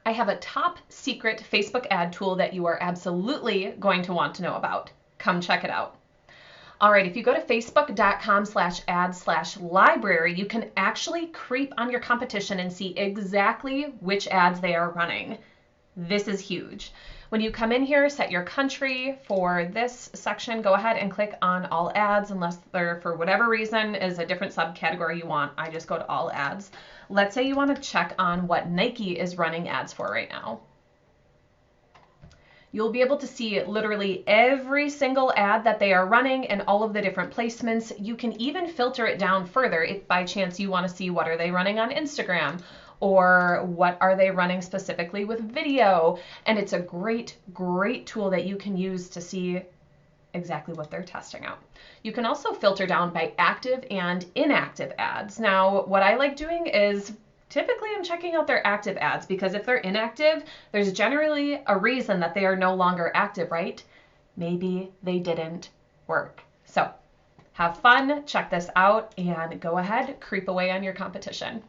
I have a top secret Facebook ad tool that you are absolutely going to want to know about. Come check it out. All right, if you go to facebook.com/ads/library, you can actually creep on your competition and see exactly which ads they are running. This is huge. When you come in here, set your country for this section, go ahead and click on all ads unless there, for whatever reason, is a different subcategory you want. I just go to all ads. Let's say you want to check on what Nike is running ads for right now. You'll be able to see literally every single ad that they are running and all of the different placements. You can even filter it down further if by chance you want to see what are they running on Instagram or what are they running specifically with video. And it's a great, great tool that you can use to see exactly what they're testing out. You can also filter down by active and inactive ads. Now, what I like doing is typically I'm checking out their active ads because if they're inactive, there's generally a reason that they are no longer active, right? Maybe they didn't work. So have fun, check this out, and go ahead, creep away on your competition.